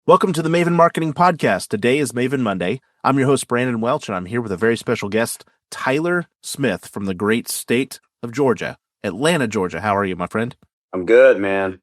Welcome to the Maven Marketing Podcast. Today is Maven Monday. I'm your host, Brandon Welch, and I'm here with a very special guest, Tyler Smith from the great state of Georgia, Atlanta, Georgia. How are you, my friend? I'm good, man.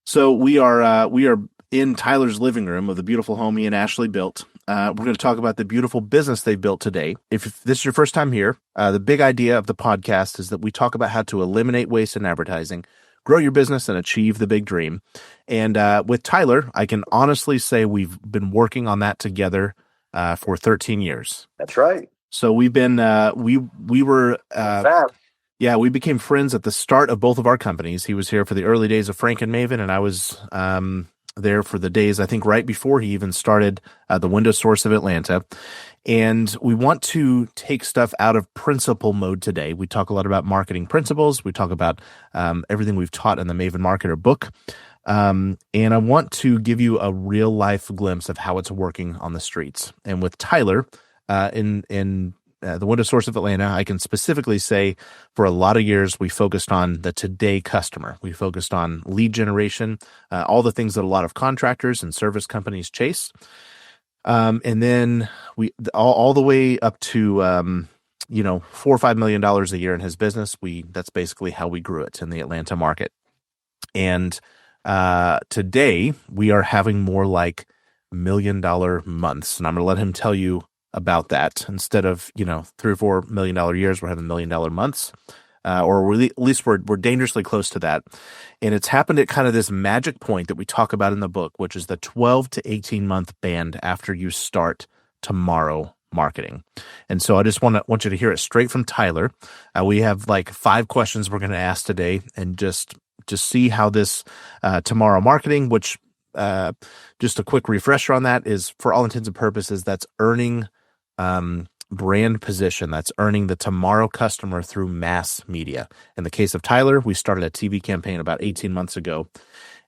So we are in Tyler's living room of the beautiful home he and Ashley built. We're going to talk about the beautiful business they built today. If this is your first time here, the big idea of the podcast is that we talk about how to eliminate waste in advertising, grow your business, and achieve the big dream. And with Tyler, I can honestly say we've been working on that together for 13 years. That's right. So we've been we were Fast. yeah, we became friends at the start of both of our companies. He was here for the early days of Frank and Maven, and I was there for the days, I think, right before he even started the Window Source of Atlanta. And we want to take stuff out of principle mode today. We talk a lot about marketing principles. We talk about everything we've taught in the Maven Marketer book. And I want to give you a real life glimpse of how it's working on the streets. And with Tyler in the Window Source of Atlanta, I can specifically say for a lot of years, we focused on the today customer. We focused on lead generation, all the things that a lot of contractors and service companies chase. And then we all the way up to, $4 or $5 million a year in his business. That's basically how we grew it in the Atlanta market. And today we are having more like $1 million months. And I'm going to let him tell you about that. Instead of, $3 or $4 million years, we're having $1 million months. Or at least we're dangerously close to that. And it's happened at kind of this magic point that we talk about in the book, which is the 12 to 18 month band after you start tomorrow marketing. And so I just want you to hear it straight from Tyler. We have like 5 questions we're going to ask today, and just see how this tomorrow marketing, which just a quick refresher on that, is for all intents and purposes, that's earning brand position. That's earning the tomorrow customer through mass media. In the case of Tyler, we started a TV campaign about 18 months ago.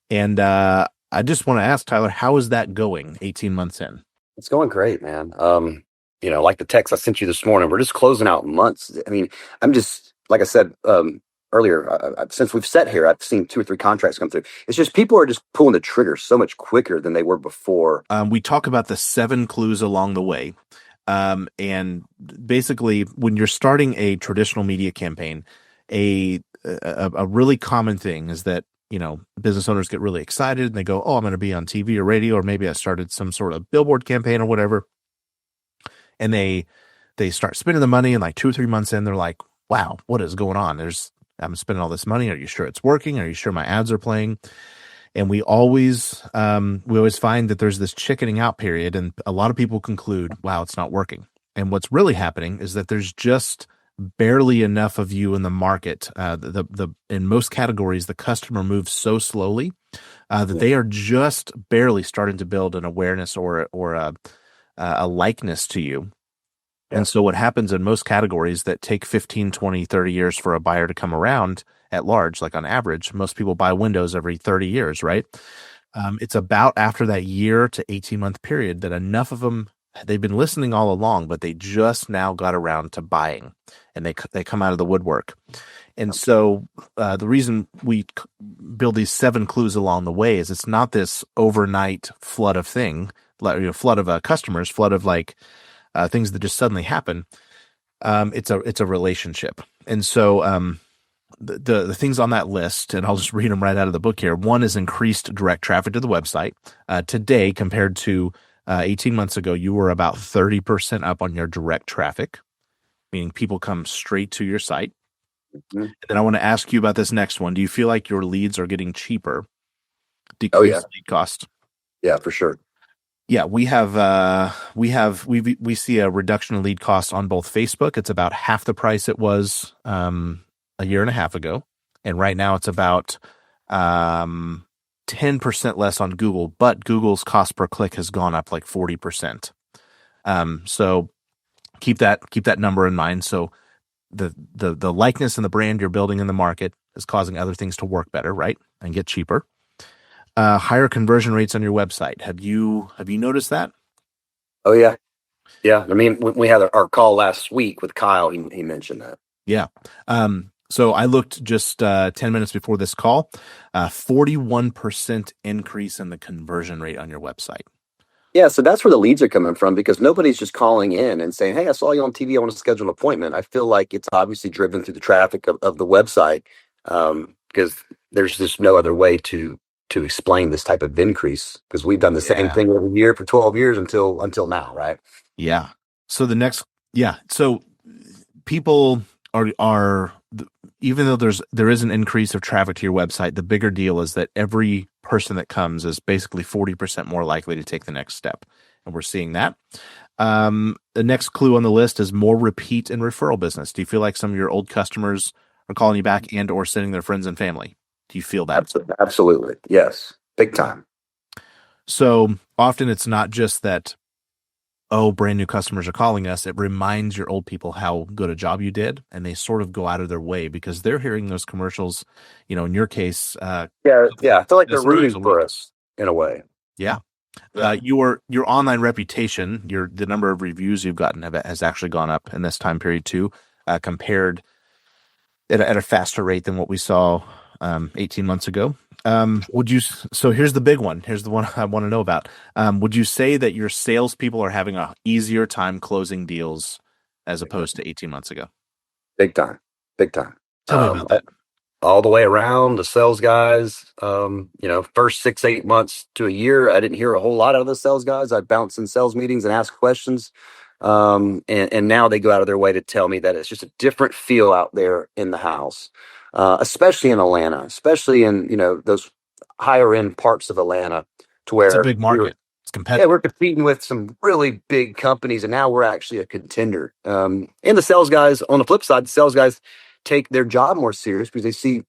And I just want to ask Tyler, how is that going 18 months in? It's going great, man. Like the text I sent you this morning, we're just closing out months. I mean, I'm just, like I said earlier, since we've sat here, I've seen 2 or 3 contracts come through. It's just people are just pulling the trigger so much quicker than they were before. We talk about the 7 clues along the way. And basically, when you're starting a traditional media campaign, a really common thing is that, business owners get really excited and they go, oh, I'm going to be on TV or radio, or maybe I started some sort of billboard campaign or whatever. And they start spending the money, and like 2 or 3 months in, they're like, wow, what is going on? I'm spending all this money. Are you sure it's working? Are you sure my ads are playing? And we always find that there's this chickening out period, and a lot of people conclude, wow, it's not working. And what's really happening is that there's just barely enough of you in the market. In most categories, the customer moves so slowly that they are just barely starting to build an awareness or a likeness to you. Yeah. And so what happens in most categories that take 15, 20, 30 years for a buyer to come around at large, like on average, most people buy Windows every 30 years, right? It's about after that year to 18-month period that enough of them, they've been listening all along, but they just now got around to buying, and they come out of the woodwork. And so the reason we build these 7 clues along the way is it's not this overnight flood of flood of customers, flood of things that just suddenly happen. It's a relationship. And so the things on that list, and I'll just read them right out of the book here. 1 is increased direct traffic to the website. Today, compared to 18 months ago, you were about 30% up on your direct traffic, meaning people come straight to your site. Mm-hmm. And then I want to ask you about this next one. Do you feel like your leads are getting cheaper? Decreased lead cost? Yeah, for sure. Yeah, we see a reduction in lead costs on both Facebook. It's about half the price it was a year and a half ago, and right now it's about 10% less on Google, but Google's cost per click has gone up like 40%. So keep that number in mind. So the likeness and the brand you're building in the market is causing other things to work better, right? And get cheaper. Higher conversion rates on your website. Have you noticed that? Oh yeah. Yeah. I mean, we had our call last week with Kyle. He mentioned that. Yeah. So I looked just 10 minutes before this call, 41% increase in the conversion rate on your website. Yeah, so that's where the leads are coming from because nobody's just calling in and saying, "Hey, I saw you on TV. I want to schedule an appointment." I feel like it's obviously driven through the traffic of the website because there's just no other way to explain this type of increase because we've done the same thing every year for 12 years until now, right? Yeah. So the next, yeah. So people are even though there is an increase of traffic to your website, the bigger deal is that every person that comes is basically 40% more likely to take the next step. And we're seeing that. The next clue on the list is more repeat and referral business. Do you feel like some of your old customers are calling you back and or sending their friends and family? Do you feel that? Absolutely. Yes. Big time. So often it's not just that, oh, brand new customers are calling us. It reminds your old people how good a job you did, and they sort of go out of their way because they're hearing those commercials. In your case, Yeah, yeah. I feel like they're this times rooting a for week. us in a way. Yeah. Yeah. Your online reputation, the number of reviews you've gotten has actually gone up in this time period too, compared at a faster rate than what we saw 18 months ago. So here's the big one. Here's the one I want to know about. Would you say that your salespeople are having a easier time closing deals as opposed to 18 months ago? Big time. Big time. Tell me about that. All the way around, the sales guys, first 6 8 months to a year, I didn't hear a whole lot out of the sales guys. I'd bounce in sales meetings and ask questions. And now they go out of their way to tell me that it's just a different feel out there in the house, especially in Atlanta, especially in, those higher end parts of Atlanta to It's a where big market. It's yeah, competitive. we're competing with some really big companies, and now we're actually a contender. And the sales guys, on the flip side, the sales guys take their job more serious because they see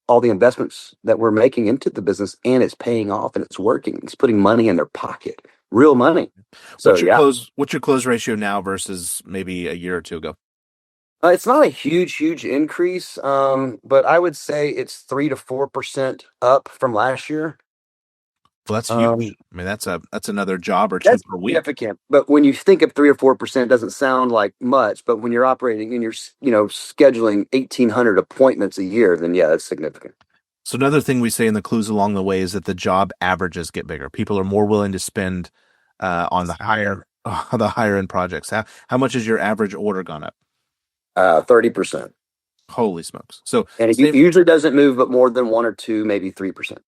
all the investments that we're making into the business, and it's paying off, and it's working. It's putting money in their pocket, real money. So yeah, What's your close ratio now versus maybe a year or two ago? it's not a huge increase, but I would say it's 3 to 4% up from last year. Well, that's Um, huge. I mean, that's another job or two That's per week. significant. But when you think of 3 or 4%, it doesn't sound like much. But when you're operating and you're, scheduling 1,800 appointments a year, then yeah, that's significant. So another thing we say in the clues along the way is that the job averages get bigger. People are more willing to spend on the higher end projects. How much has your average order gone up? 30%. Holy smokes! So And it same, usually doesn't move but more than 1 or 2, maybe 3%.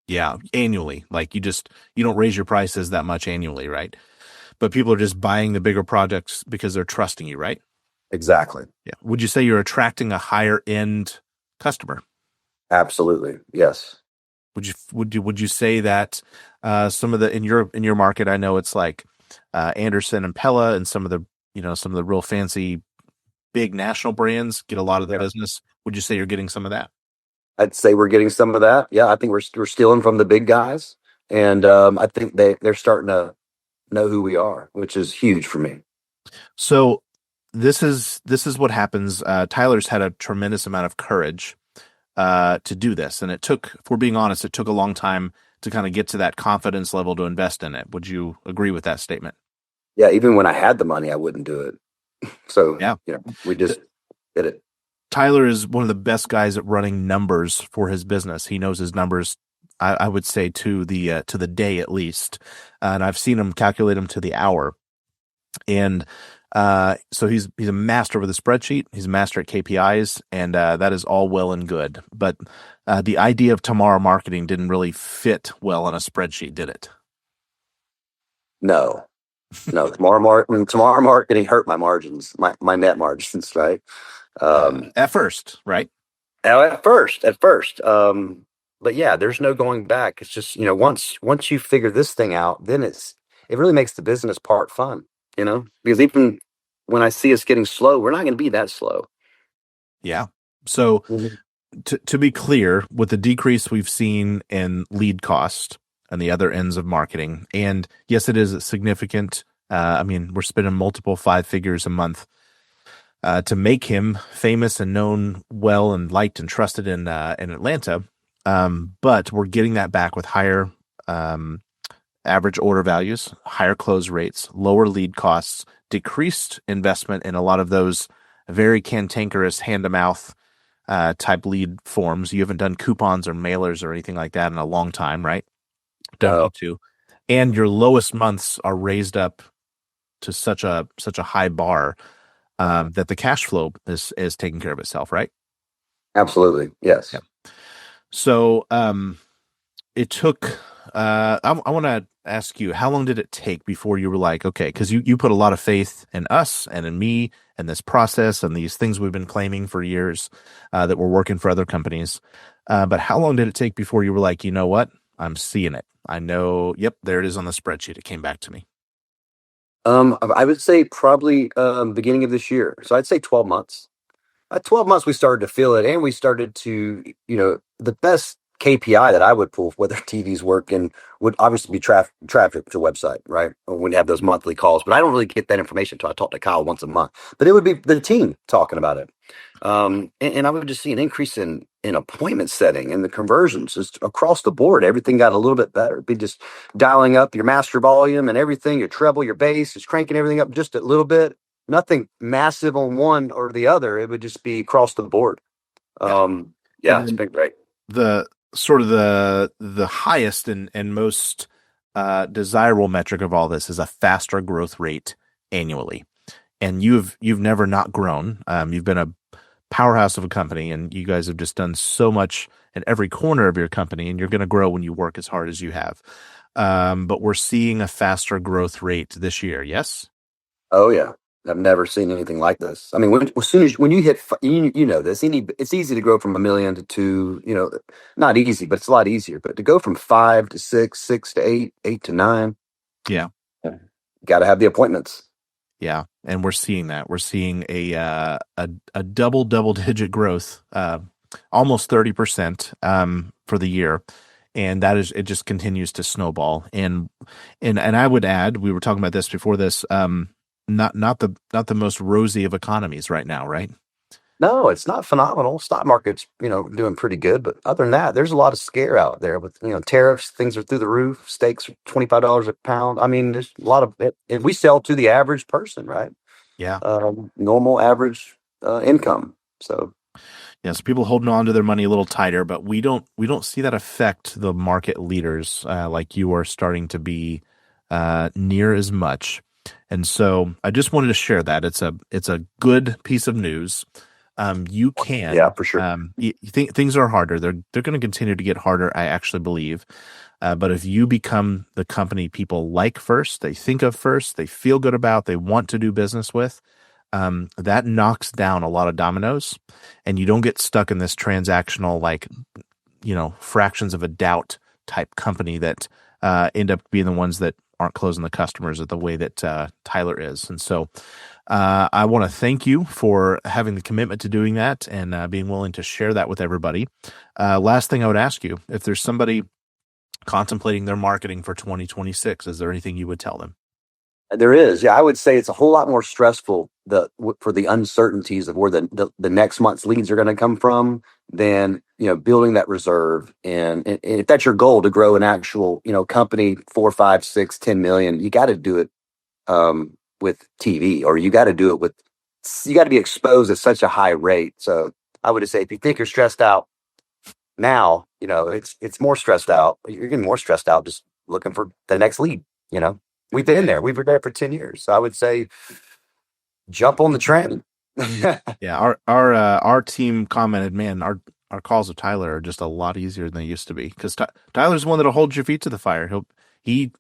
yeah, annually. Like you don't raise your prices that much annually, right? But people are just buying the bigger projects because they're trusting you, right? Exactly. Yeah. Would you say you're attracting a higher end customer? Absolutely. Yes. Would you say that some of the in your market, I know it's like Anderson and Pella and some of the real fancy big national brands get a lot of the Yeah. business. Would you say you're getting some of that? I'd say we're getting some of that. Yeah, I think we're stealing from the big guys, and I think they're starting to know who we are, which is huge for me. So this is what happens. Tyler's had a tremendous amount of courage to do this, and if we're being honest, it took a long time to kind of get to that confidence level to invest in it. Would you agree with that statement? Yeah, even when I had the money, I wouldn't do it. So Yeah. we just did it. Tyler is one of the best guys at running numbers for his business. He knows his numbers, I would say to the day at least, and I've seen him calculate them to the hour. And so he's a master with a spreadsheet. He's a master at KPIs, and that is all well and good. But the idea of tomorrow marketing didn't really fit well on a spreadsheet, did it? No, no. Tomorrow marketing hurt my margins, my net margins, right? At first, right? At first. But yeah, there's no going back. It's just, once you figure this thing out, then it really makes the business part fun, because even when I see us getting slow, we're not going to be that slow. Yeah. So Mhm. to be clear, with the decrease we've seen in lead cost and the other ends of marketing, and yes, it is significant. I mean, we're spending multiple five figures a month to make him famous and known well and liked and trusted in Atlanta. But we're getting that back with higher average order values, higher close rates, lower lead costs, decreased investment in a lot of those very cantankerous, hand to mouth type lead forms. You haven't done coupons or mailers or anything like that in a long time, right? Don't Oh, need to. And your lowest months are raised up to such a high bar that the cash flow is taking care of itself, right? absolutely. Yeah. Yes. So it took. I want to ask you, how long did it take before you were like, okay, because you put a lot of faith in us and in me and this process and these things we've been claiming for years that we're working for other companies. But how long did it take before you were like, you know what? I'm seeing it. I know. Yep, there it is on the spreadsheet. It came back to me. I would say probably beginning of this year. So I'd say 12 months. 12 months we started to feel it, and we started to, the best KPI that I would pull whether TV's working would obviously be traffic to website, right? We'd have those monthly calls, but I don't really get that information until I talk to Kyle once a month. But it would be the team talking about it. And I would just see an increase in appointment setting and the conversions just across the board. Everything got a little bit better. It'd be just dialing up your master volume and everything, your treble, your bass, just cranking everything up just a little bit. Nothing massive on one or the other. It would just be across the board. Yeah. And Yeah, it's then been great. the sort of the highest and most desirable metric of all this is a faster growth rate annually. And you've never not grown. You've been a powerhouse of a company, and you guys have just done so much in every corner of your company, and you're going to grow when you work as hard as you have. But we're seeing a faster growth rate this year. Yes. Oh yeah. I've never seen anything like this. I mean, when you hit, you know this. It's easy to grow from 1 million to two. Not easy, but it's a lot easier. But to go from 5 to 6, 6 to 8, 8 to 9, Yeah. got to have the appointments. Yeah, and we're seeing that. We're seeing a double digit growth, almost 30% for the year, and that is it. Just continues to snowball. And I would add, we were talking about this before this. Not the most rosy of economies right now, right? No, it's not phenomenal. Stock market's, doing pretty good, but other than that, there's a lot of scare out there with, tariffs. Things are through the roof. Steaks are $25 a pound. I mean, there's a lot of it. And we sell to the average person, right? Yeah. Normal average income. So Yes, people holding on to their money a little tighter, but we don't see that affect the market leaders like you are starting to be near as much. And so I just wanted to share that it's a good piece of news. You yeah, can for sure. you think things are harder. They're going to continue to get harder. I actually believe. But if you become the company people like first, they think of first, they feel good about, they want to do business with, that knocks down a lot of dominoes, and you don't get stuck in this transactional, like, fractions of a doubt type company that end up being the ones that aren't closing the customers the way that Tyler is. And so I want to thank you for having the commitment to doing that and being willing to share that with everybody. Last thing I would ask you, if there's somebody contemplating their marketing for 2026, is there anything you would tell them? There is. Yeah, I would say it's a whole lot more stressful for the uncertainties of where the next month's leads are going to come from than, building that reserve. And if that's your goal to grow an actual, company 4, 5, 6, 10 million, you got to do it with TV, or you got to do it you got to be exposed at such a high rate. So I would say if you think you're stressed out now, it's more stressed out. You're getting more stressed out just looking for the next lead, We've been there. We've been there for 10 years. So I would say jump on the train. Yeah, our team commented, man, our calls with Tyler are just a lot easier than they used to be, because Tyler's the one that'll hold your feet to the fire. He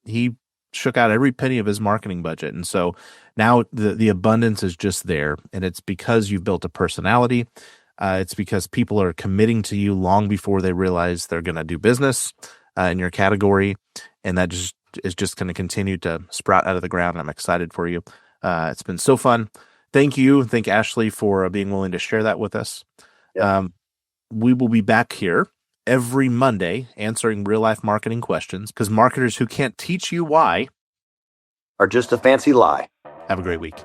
shook out every penny of his marketing budget, and so now the abundance is just there, and it's because you've built a personality. It's because people are committing to you long before they realize they're going to do business in your category, and that just is just going to continue to sprout out of the ground. I'm excited for you. It's been so fun. Thank you. Thank Ashley for being willing to share that with us. Yeah. We will be back here every Monday answering real life marketing questions, because marketers who can't teach you why Or just a fancy lie. have a great week.